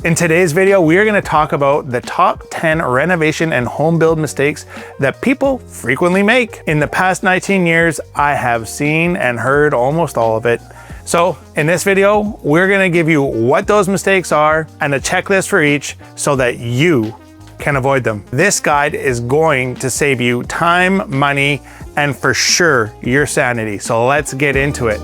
In today's video, we are going to talk about the top 10 renovation and home build mistakes that people frequently make. In the past 19 years, I have seen and heard almost all of it. So in this video, we're going to give you what those mistakes are and a checklist for each so that you can avoid them. This guide is going to save you time, money, and for sure your sanity. So let's get into it.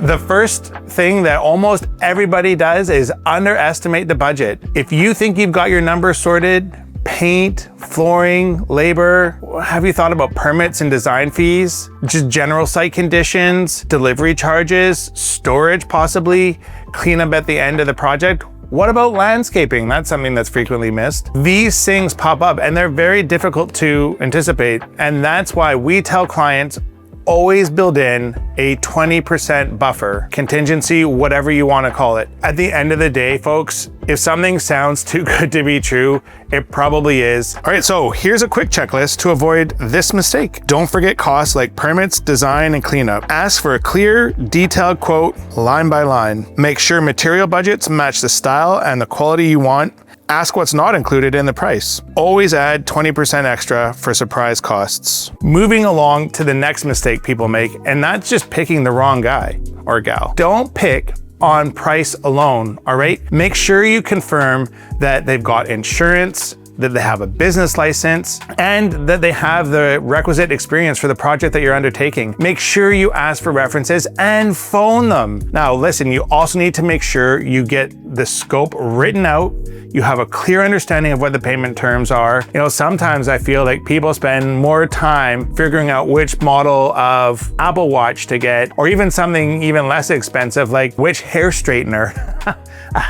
The first thing that almost everybody does is underestimate the budget. If you think you've got your numbers sorted, paint, flooring, labor, have you thought about permits and design fees? Just general site conditions, delivery charges, storage possibly, cleanup at the end of the project? What about landscaping? That's something that's frequently missed. These things pop up and they're very difficult to anticipate. And that's why we tell clients, always build in a 20% buffer, contingency, whatever you want to call it. At the end of the day, folks, if something sounds too good to be true, it probably is. All right, so here's a quick checklist to avoid this mistake. Don't forget costs like permits, design, and cleanup. Ask for a clear, detailed quote, line by line. Make sure material budgets match the style and the quality you want. Ask what's not included in the price. Always add 20% extra for surprise costs. Moving along to the next mistake people make, and that's just picking the wrong guy or gal. Don't pick on price alone, all right? Make sure you confirm that they've got insurance, that they have a business license, and that they have the requisite experience for the project that you're undertaking. Make sure you ask for references and phone them. Now, listen, you also need to make sure you get the scope written out. You have a clear understanding of what the payment terms are. You know, sometimes I feel like people spend more time figuring out which model of Apple Watch to get, or even something even less expensive, like which hair straightener,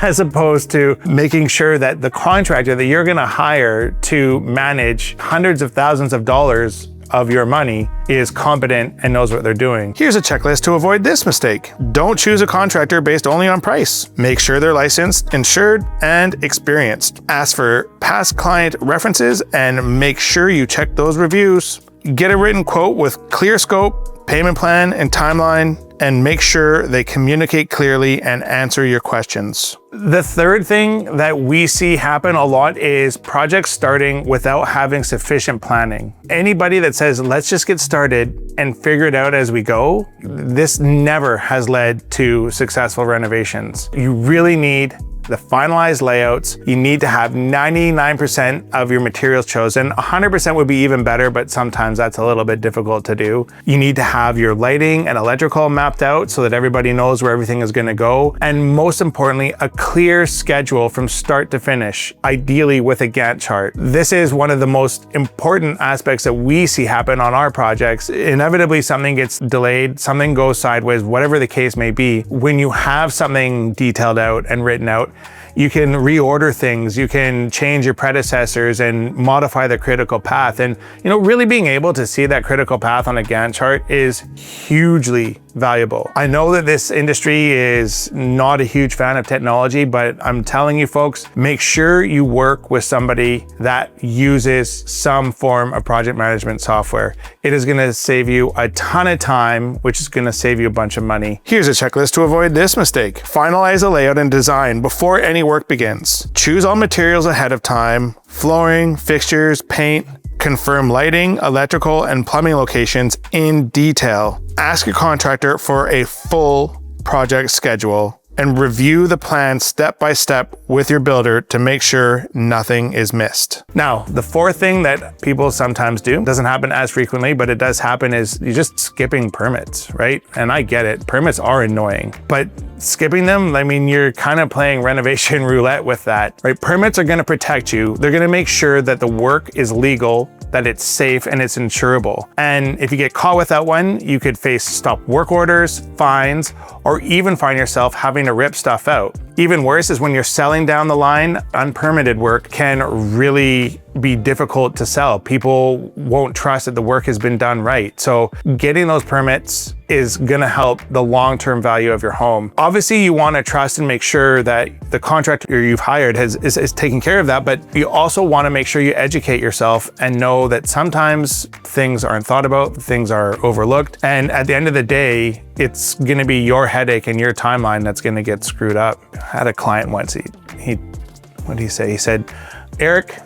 as opposed to making sure that the contractor that you're gonna hire to manage hundreds of thousands of dollars of your money is competent and knows what they're doing. Here's a checklist to avoid this mistake. Don't choose a contractor based only on price. Make sure they're licensed, insured, and experienced. Ask for past client references and make sure you check those reviews. Get a written quote with clear scope, payment plan, and timeline, and make sure they communicate clearly and answer your questions. The third thing that we see happen a lot is projects starting without having sufficient planning. Anybody that says, let's just get started and figure it out as we go, this never has led to successful renovations. You really need the finalized layouts. You need to have 99% of your materials chosen. 100% would be even better, but sometimes that's a little bit difficult to do. You need to have your lighting and electrical mapped out so that everybody knows where everything is going to go. And most importantly, a clear schedule from start to finish, ideally with a Gantt chart. This is one of the most important aspects that we see happen on our projects. Inevitably, something gets delayed, something goes sideways, whatever the case may be. When you have something detailed out and written out, you can reorder things, you can change your predecessors and modify the critical path. And, you know, really being able to see that critical path on a Gantt chart is hugely valuable. I know that this industry is not a huge fan of technology, but I'm telling you folks, make sure you work with somebody that uses some form of project management software. It is gonna save you a ton of time, which is gonna save you a bunch of money. Here's a checklist to avoid this mistake. Finalize the layout and design before any work begins. Choose all materials ahead of time, flooring, fixtures, paint. Confirm lighting, electrical, and plumbing locations in detail. Ask your contractor for a full project schedule and review the plan step by step with your builder to make sure nothing is missed. Now, the fourth thing that people sometimes do, doesn't happen as frequently, but it does happen, is you're just skipping permits, right? And I get it, permits are annoying, but skipping them, I mean, you're kind of playing renovation roulette with that, right? Permits are gonna protect you. They're gonna make sure that the work is legal, that it's safe, and it's insurable. And if you get caught with that one, you could face stop work orders, fines, or even find yourself having to rip stuff out. Even worse is when you're selling down the line, unpermitted work can really be difficult to sell. People won't trust that the work has been done right. So getting those permits is gonna help the long-term value of your home. Obviously, you wanna trust and make sure that the contractor you've hired is taking care of that, but you also wanna make sure you educate yourself and know that sometimes things aren't thought about, things are overlooked, and at the end of the day, it's gonna be your headache and your timeline that's gonna get screwed up. had a client once, what did he say? He said, Eric,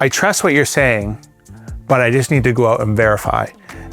I trust what you're saying, but I just need to go out and verify.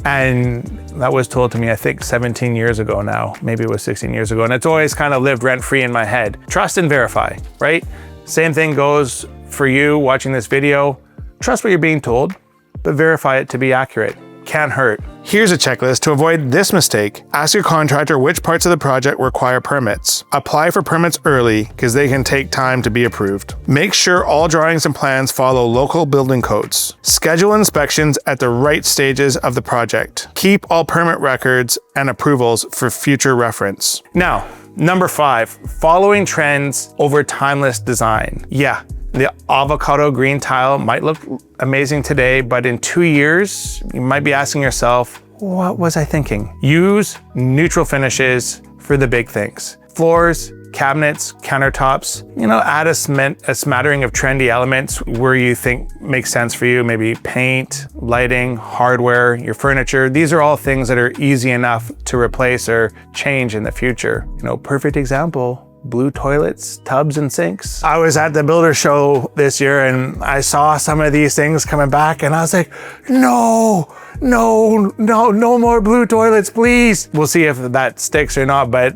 And that was told to me, I think 17 years ago now, maybe it was 16 years ago. And it's always kind of lived rent free in my head. Trust and verify, right? Same thing goes for you watching this video. Trust what you're being told, but verify it to be accurate. Can't hurt. Here's a checklist to avoid this mistake. Ask your contractor which parts of the project require permits. Apply for permits early because they can take time to be approved. Make sure all drawings and plans follow local building codes. Schedule inspections at the right stages of the project. Keep all permit records and approvals for future reference. Now, number 5, following trends over timeless design. Yeah. The avocado green tile might look amazing today, but in 2 years, you might be asking yourself, what was I thinking? Use neutral finishes for the big things. Floors, cabinets, countertops, add a smattering of trendy elements where you think makes sense for you. Maybe paint, lighting, hardware, your furniture. These are all things that are easy enough to replace or change in the future. Perfect example. Blue toilets, tubs, and sinks. I was at the builder show this year and I saw some of these things coming back and I was like, no more blue toilets, please. We'll see if that sticks or not, but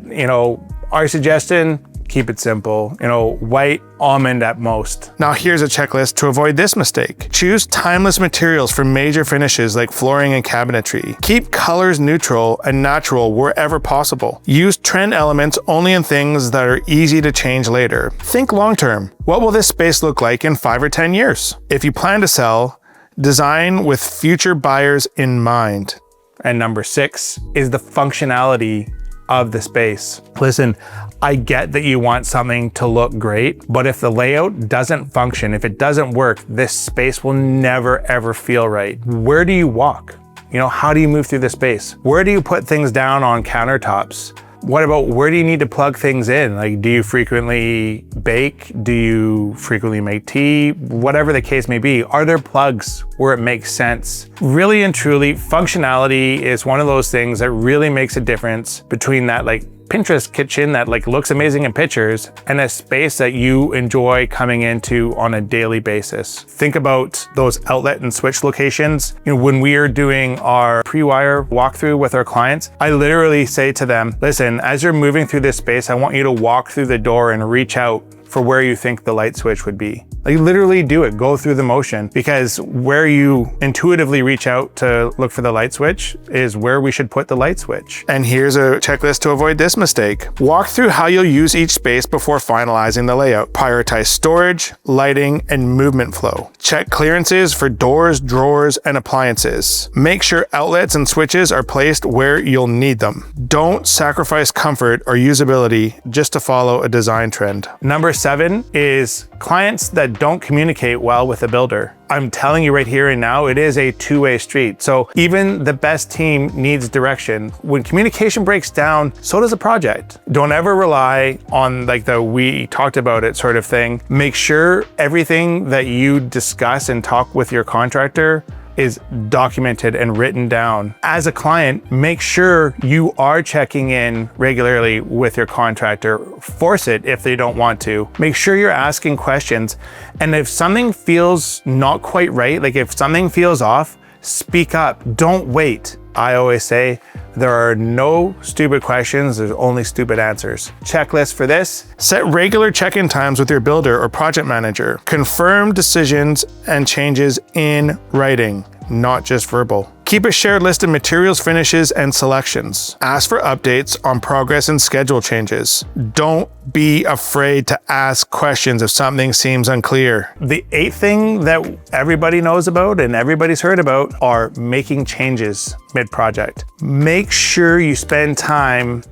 our suggestion, keep it simple, white almond at most. Now here's a checklist to avoid this mistake. Choose timeless materials for major finishes like flooring and cabinetry. Keep colors neutral and natural wherever possible. Use trend elements only in things that are easy to change later. Think long term. What will this space look like in 5 or 10 years? If you plan to sell, design with future buyers in mind. And number 6 is the functionality of the space. Listen, I get that you want something to look great, but if the layout doesn't function, if it doesn't work, this space will never ever feel right. Where do you walk? How do you move through the space? Where do you put things down on countertops? What about where do you need to plug things in? Like, do you frequently bake? Do you frequently make tea? Whatever the case may be, are there plugs where it makes sense? Really and truly, functionality is one of those things that really makes a difference between that Pinterest kitchen that looks amazing in pictures and a space that you enjoy coming into on a daily basis. Think about those outlet and switch locations. When we are doing our pre-wire walkthrough with our clients, I literally say to them, listen, as you're moving through this space, I want you to walk through the door and reach out for where you think the light switch would be. Literally do it, go through the motion, because where you intuitively reach out to look for the light switch is where we should put the light switch. And here's a checklist to avoid this mistake. Walk through how you'll use each space before finalizing the layout. Prioritize storage, lighting, and movement flow. Check clearances for doors, drawers, and appliances. Make sure outlets and switches are placed where you'll need them. Don't sacrifice comfort or usability just to follow a design trend. Number 7 is clients that don't communicate well with the builder. I'm telling you right here and now, it is a two-way street. So even the best team needs direction. When communication breaks down, so does a project. Don't ever rely on the we talked about it sort of thing. Make sure everything that you discuss and talk with your contractor is documented and written down. As a client, make sure you are checking in regularly with your contractor. Force it if they don't want to. Make sure you're asking questions. And if something feels not quite right, if something feels off, speak up. Don't wait. I always say there are no stupid questions, there's only stupid answers. Checklist for this: set regular check-in times with your builder or project manager. Confirm decisions and changes in writing, not just verbal. Keep a shared list of materials, finishes, and selections. Ask for updates on progress and schedule changes. Don't be afraid to ask questions if something seems unclear. The 8th thing that everybody knows about and everybody's heard about are making changes mid-project. Make sure you spend time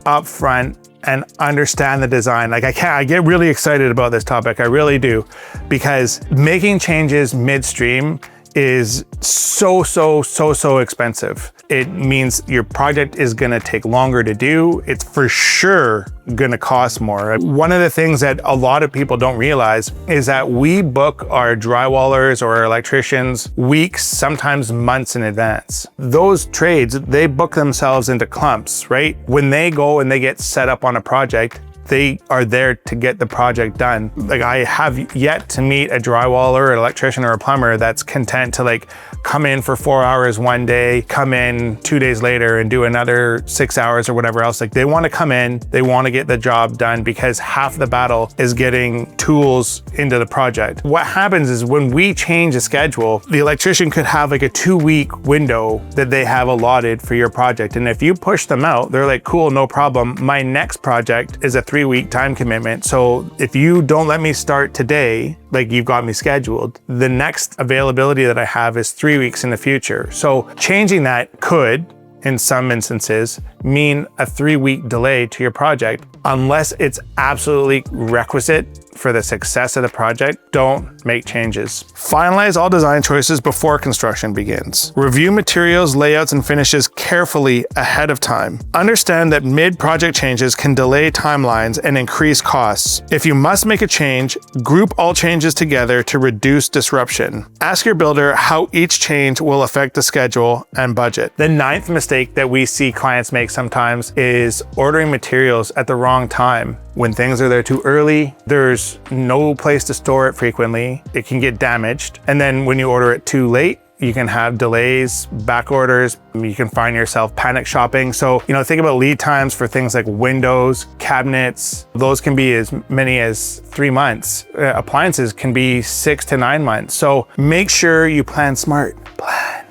up front and understand the design. I get really excited about this topic, I really do, because making changes midstream is so expensive. It means your project is gonna take longer to do. It's for sure gonna cost more. One of the things that a lot of people don't realize is that we book our drywallers or our electricians weeks, sometimes months in advance. Those trades, they book themselves into clumps, right? When they go and they get set up on a project, They are there to get the project done. Like, I have yet to meet a drywaller, an electrician, or a plumber that's content to like come in for 4 hours one day, come in 2 days later and do another 6 hours or whatever else. Like, they want to come in, they want to get the job done, because half the battle is getting tools into the project. What happens is when we change a schedule, the electrician could have like a 2-week window that they have allotted for your project. And if you push them out, they're like, cool, no problem. My next project is a 3-week time commitment. So if you don't let me start today, like you've got me scheduled, the next availability that I have is 3 weeks in the future. So changing that could, in some instances, mean a 3-week delay to your project. Unless it's absolutely requisite for the success of the project, don't make changes. Finalize all design choices before construction begins. Review materials, layouts, and finishes carefully ahead of time. Understand that mid-project changes can delay timelines and increase costs. If you must make a change, group all changes together to reduce disruption. Ask your builder how each change will affect the schedule and budget. The 9th mistake that we see clients make sometimes is ordering materials at the wrong time. When things are there too early, there's no place to store it frequently. It can get damaged. And then when you order it too late, you can have delays, back orders, you can find yourself panic shopping. So, think about lead times for things like windows, cabinets. Those can be as many as 3 months. Appliances can be 6 to 9 months. So make sure you plan smart. Plan.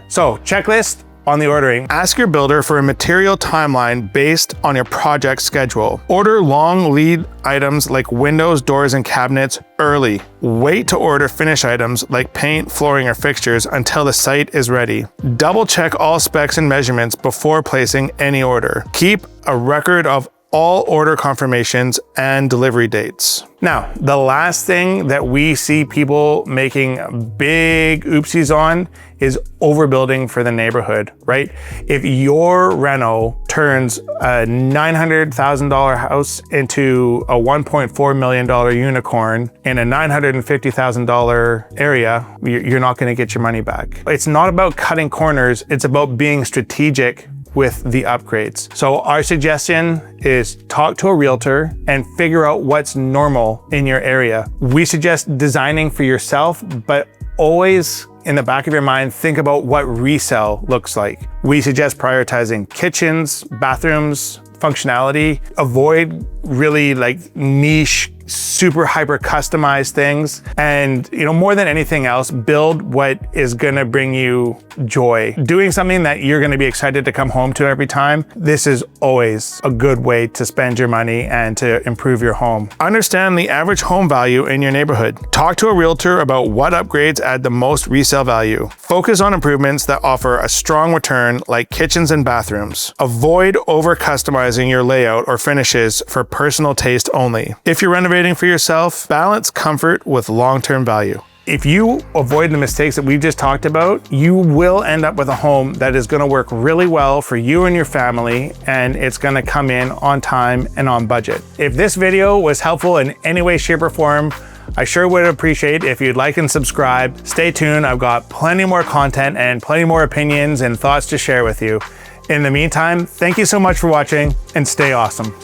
So checklist on the ordering. Ask your builder for a material timeline based on your project schedule. Order long lead items like windows, doors, and cabinets early. Wait to order finished items like paint, flooring, or fixtures until the site is ready. Double check all specs and measurements before placing any order. Keep a record of all order confirmations and delivery dates. Now, the last thing that we see people making big oopsies on is overbuilding for the neighborhood, right? If your reno turns a $900,000 house into a $1.4 million unicorn in a $950,000 area, you're not gonna get your money back. It's not about cutting corners, it's about being strategic with the upgrades. So our suggestion is talk to a realtor and figure out what's normal in your area. We suggest designing for yourself, but always in the back of your mind, think about what resale looks like. We suggest prioritizing kitchens, bathrooms, functionality. Avoid really like niche, super hyper customized things. And more than anything else, build what is gonna bring you joy. Doing something that you're gonna be excited to come home to every time. This is always a good way to spend your money and to improve your home. Understand the average home value in your neighborhood. Talk to a realtor about what upgrades add the most resale value. Focus on improvements that offer a strong return, like kitchens and bathrooms. Avoid over customizing your layout or finishes for personal taste only. If you're renovating for yourself, balance comfort with long-term value. If you avoid the mistakes that we've just talked about, you will end up with a home that is going to work really well for you and your family, and it's going to come in on time and on budget. If this video was helpful in any way, shape, or form, I sure would appreciate if you'd like and subscribe. Stay tuned. I've got plenty more content and plenty more opinions and thoughts to share with you. In the meantime, thank you so much for watching, and stay awesome.